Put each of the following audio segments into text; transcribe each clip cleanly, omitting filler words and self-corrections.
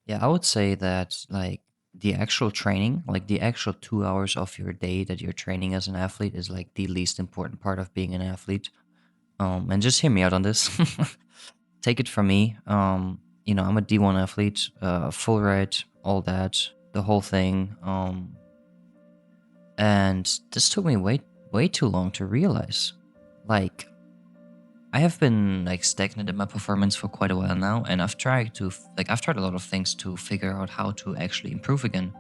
Yeah, I would say that like the actual training, like the actual 2 hours of your day that you're training as an athlete is like the least important part of being an athlete. And just hear me out on this. Take it from me. I'm a D1 athlete, full ride, all that, the whole thing. And this took me way too long to realize. Like, I have been like stagnant in my performance for quite a while now, and I've tried a lot of things to figure out how to actually improve again.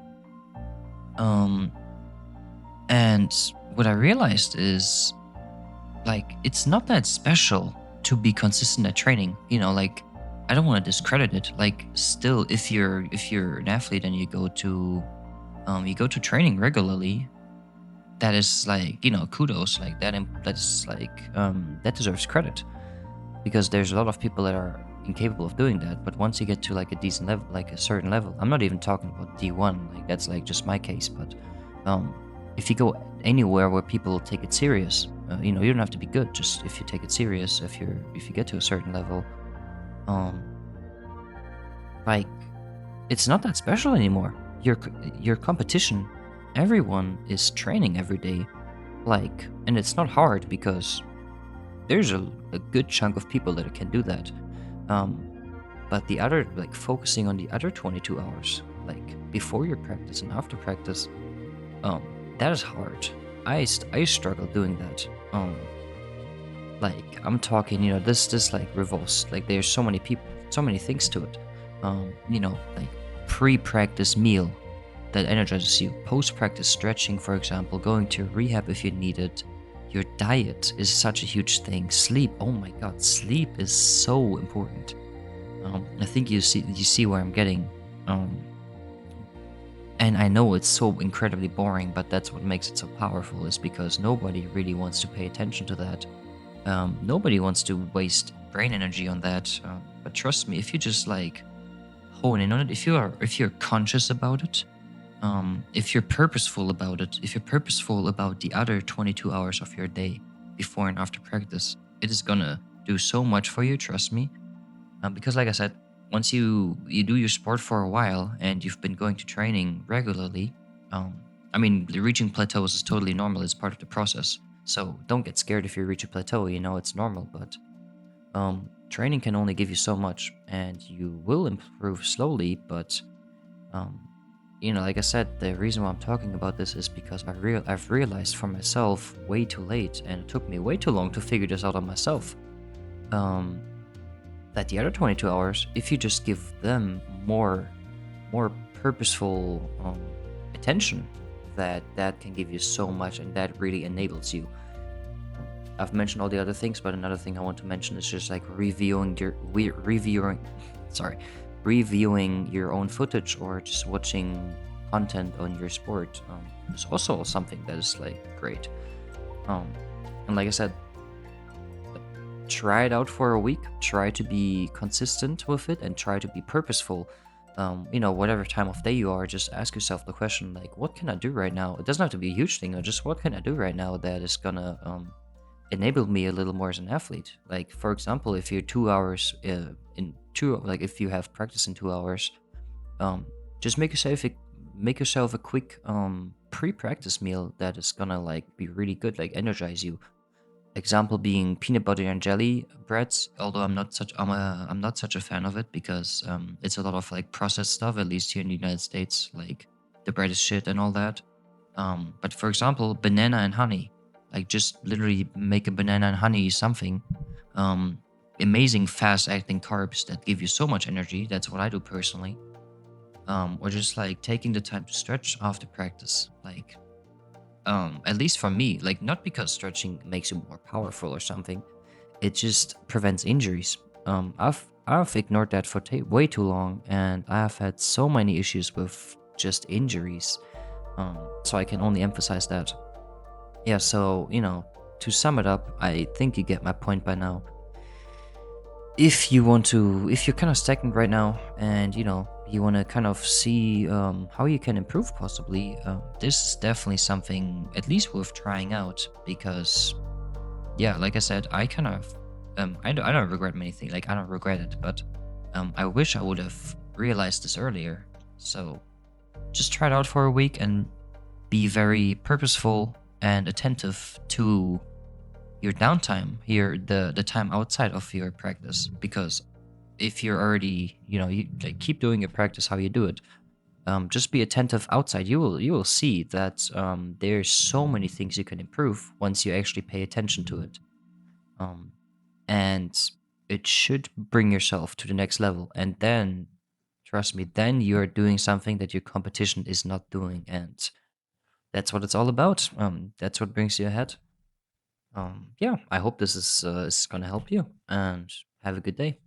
Um, and what I realized is like it's not that special to be consistent at training. Like I don't want to discredit it. Like still, if you're an athlete and you go to training regularly, that is like kudos. Like that's like that deserves credit because there's a lot of people that are incapable of doing that. But once you get to like a decent level, like a certain level, I'm not even talking about D1. Like that's like just my case, but um, if you go anywhere where people take it serious, you don't have to be good. Just if you take it serious, if you get to a certain level, um, like it's not that special anymore. Your competition, everyone is training every day, like, and it's not hard because there's a good chunk of people that can do that. Um, but the other, like, focusing on the other 22 hours, like before your practice and after practice, um, that is hard. I struggle doing that. Like I'm talking, this like revolves. Like there's so many people, so many things to it. Like pre-practice meal that energizes you. Post-practice stretching, for example, going to rehab if you need it. Your diet is such a huge thing. Sleep, oh my god, sleep is so important. I think you see where I'm getting. Um, and I know it's so incredibly boring, but that's what makes it so powerful. Is because nobody really wants to pay attention to that. Nobody wants to waste brain energy on that. But trust me, if you just like hone in on it, if you're conscious about it, if you're purposeful about it, if you're purposeful about the other 22 hours of your day before and after practice, it is gonna do so much for you. Trust me. Because, like I said, once you do your sport for a while and you've been going to training regularly, um, I mean, the reaching plateaus is totally normal. It's part of the process. So don't get scared if you reach a plateau. It's normal, but training can only give you so much, and you will improve slowly. But um, like I said, the reason why I'm talking about this is because I've realized for myself way too late, and it took me way too long to figure this out on myself. Um, that the other 22 hours, if you just give them more purposeful attention, that can give you so much, and that really enables you. I've mentioned all the other things, but another thing I want to mention is just like sorry, reviewing your own footage or just watching content on your sport. Is also something that is like great. Um, and like I said, try it out for a week. Try to be consistent with it and try to be purposeful. Whatever time of day you are, just ask yourself the question like, what can I do right now? It doesn't have to be a huge thing, or just what can I do right now that is gonna enable me a little more as an athlete. Like for example, if you're 2 hours like if you have practice in 2 hours, just make yourself a quick pre-practice meal that is gonna like be really good, like energize you. Example being peanut butter and jelly breads. Although I'm not such a fan of it because it's a lot of like processed stuff. At least here in the United States, like the bread is shit and all that. But for example, banana and honey, like just literally make a banana and honey something. Um, Amazing fast acting carbs that give you so much energy. That's what I do personally. Or just like taking the time to stretch after practice, like at least for me, like not because stretching makes you more powerful or something, it just prevents injuries. I've ignored that for way too long, and I've had so many issues with just injuries. So I can only emphasize that. Yeah, so to sum it up, I think you get my point by now. If you're kind of stagnant right now, and you want to kind of see how you can improve possibly, this is definitely something at least worth trying out because yeah, like I said, I kind of I don't regret many things. Like I don't regret it, but I wish I would have realized this earlier. So just try it out for a week and be very purposeful and attentive to your downtime here, the time outside of your practice. Because if you're already, you like, keep doing your practice how you do it, just be attentive outside. You will see that there's so many things you can improve once you actually pay attention to it. um, and it should bring yourself to the next level. And then, trust me, then you're doing something that your competition is not doing, and that's what it's all about. That's what brings you ahead. Yeah, I hope this is gonna help you, and have a good day.